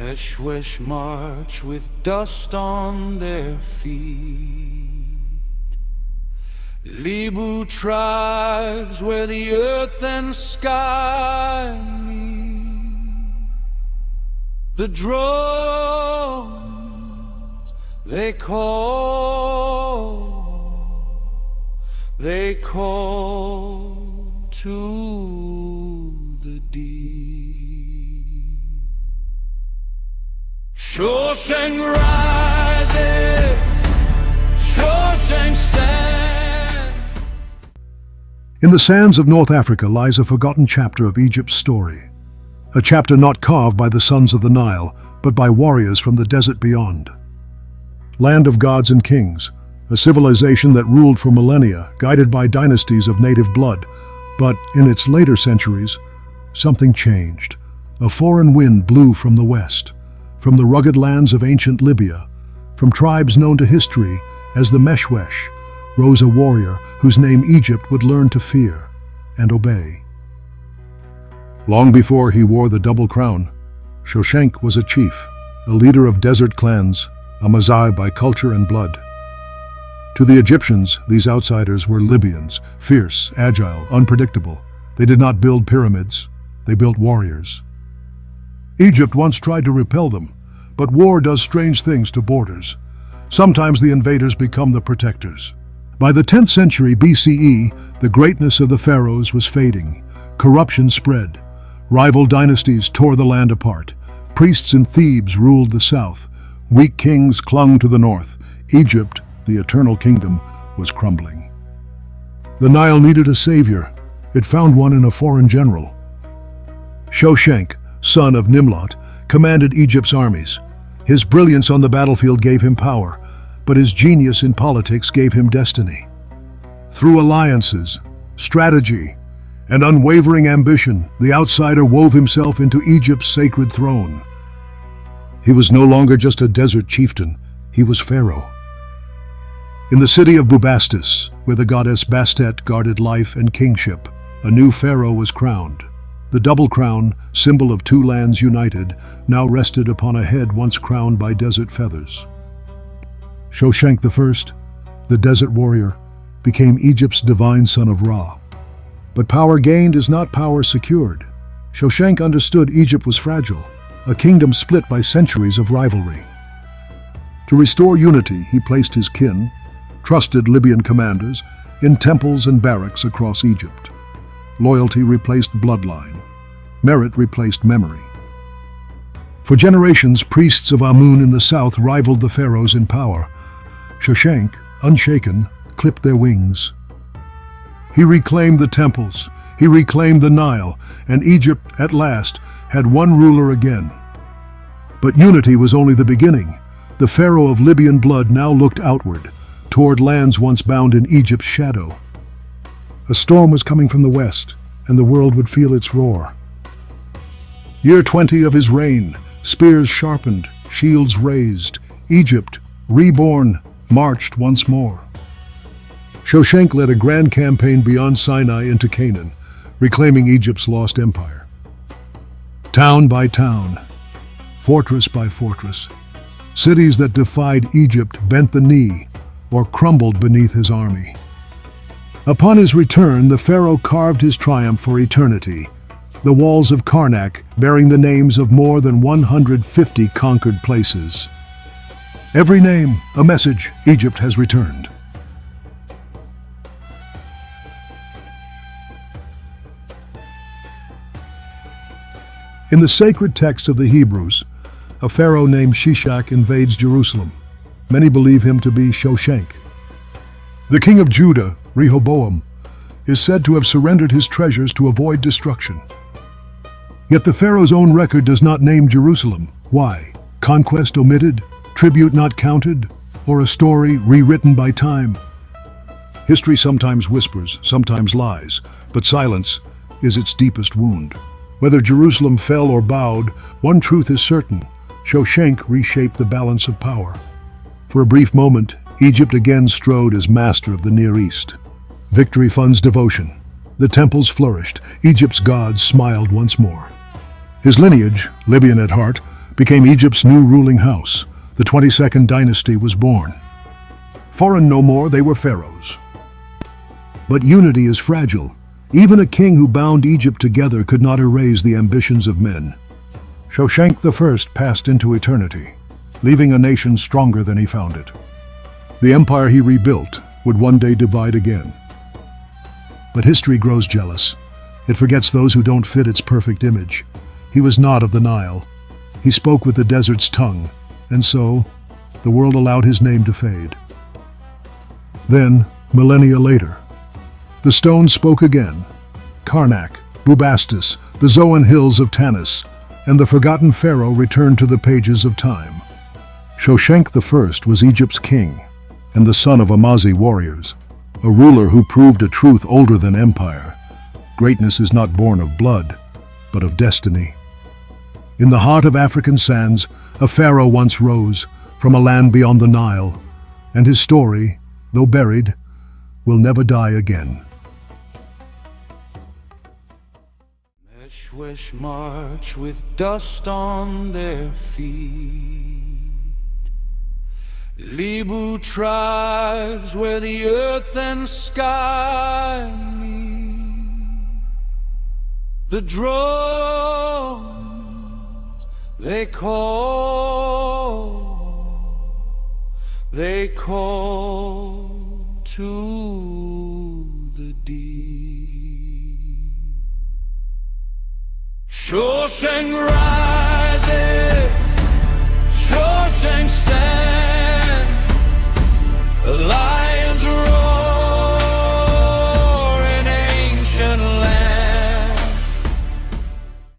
Meshwesh march with dust on their feet. Libu tribes where the earth and sky meet. The drums they call to the deep. Shoshenq rises, Shoshenq stands. In the sands of North Africa lies a forgotten chapter of Egypt's story. A chapter not carved by the sons of the Nile, but by warriors from the desert beyond. Land of gods and kings, a civilization that ruled for millennia, guided by dynasties of native blood. But in its later centuries, something changed. A foreign wind blew from the west, from the rugged lands of ancient Libya. From tribes known to history as the Meshwesh, rose a warrior whose name Egypt would learn to fear and obey. Long before he wore the double crown, Shoshenq was a chief, a leader of desert clans, Amazigh by culture and blood. To the Egyptians, these outsiders were Libyans, fierce, agile, unpredictable. They did not build pyramids, they built warriors. Egypt once tried to repel them, but war does strange things to borders. Sometimes the invaders become the protectors. By the 10th century BCE, the greatness of the pharaohs was fading. Corruption spread. Rival dynasties tore the land apart. Priests in Thebes ruled the south. Weak kings clung to the north. Egypt, the eternal kingdom, was crumbling. The Nile needed a savior. It found one in a foreign general. Shoshenq, son of Nimlot, commanded Egypt's armies. His brilliance on the battlefield gave him power, but his genius in politics gave him destiny. Through alliances, strategy, and unwavering ambition, the outsider wove himself into Egypt's sacred throne. He was no longer just a desert chieftain, he was Pharaoh. In the city of Bubastis, where the goddess Bastet guarded life and kingship, a new pharaoh was crowned. The double crown, symbol of two lands united, now rested upon a head once crowned by desert feathers. Shoshenq I, the desert warrior, became Egypt's divine son of Ra. But power gained is not power secured. Shoshenq understood Egypt was fragile, a kingdom split by centuries of rivalry. To restore unity, he placed his kin, trusted Libyan commanders, in temples and barracks across Egypt. Loyalty replaced bloodline. Merit replaced memory. For generations, priests of Amun in the south rivaled the pharaohs in power. Shoshenq, unshaken, clipped their wings. He reclaimed the temples, he reclaimed the Nile, and Egypt, at last, had one ruler again. But unity was only the beginning. The pharaoh of Libyan blood now looked outward, toward lands once bound in Egypt's shadow. A storm was coming from the west, and the world would feel its roar. Year 20 of his reign, spears sharpened, shields raised, Egypt, reborn, marched once more. Shoshenq led a grand campaign beyond Sinai into Canaan, reclaiming Egypt's lost empire. Town by town, fortress by fortress, cities that defied Egypt bent the knee or crumbled beneath his army. Upon his return, the pharaoh carved his triumph for eternity, the walls of Karnak bearing the names of more than 150 conquered places. Every name, a message: Egypt has returned. In the sacred texts of the Hebrews, a pharaoh named Shoshenq invades Jerusalem. Many believe him to be Shoshenq. The king of Judah, Rehoboam, is said to have surrendered his treasures to avoid destruction. Yet the pharaoh's own record does not name Jerusalem. Why? Conquest omitted? Tribute not counted? Or a story rewritten by time? History sometimes whispers, sometimes lies, but silence is its deepest wound. Whether Jerusalem fell or bowed, one truth is certain: Shoshenq reshaped the balance of power. For a brief moment, Egypt again strode as master of the Near East. Victory funds devotion. The temples flourished. Egypt's gods smiled once more. His lineage, Libyan at heart, became Egypt's new ruling house. The 22nd dynasty was born. Foreign no more, they were pharaohs. But unity is fragile. Even a king who bound Egypt together could not erase the ambitions of men. Shoshenq I passed into eternity, leaving a nation stronger than he found it. The empire he rebuilt would one day divide again. But history grows jealous. It forgets those who don't fit its perfect image. He was not of the Nile. He spoke with the desert's tongue, and so the world allowed his name to fade. Then, millennia later, the stones spoke again. Karnak, Bubastis, the Zoan hills of Tanis, and the forgotten pharaoh returned to the pages of time. Shoshenq I was Egypt's king, and the son of Amazigh warriors, a ruler who proved a truth older than empire. Greatness is not born of blood, but of destiny. In the heart of African sands, a pharaoh once rose from a land beyond the Nile, and his story, though buried, will never die again. Meshwesh march with dust on their feet. Libu tribes where the earth and sky meet. The drums they call to the deep. Shoshenq I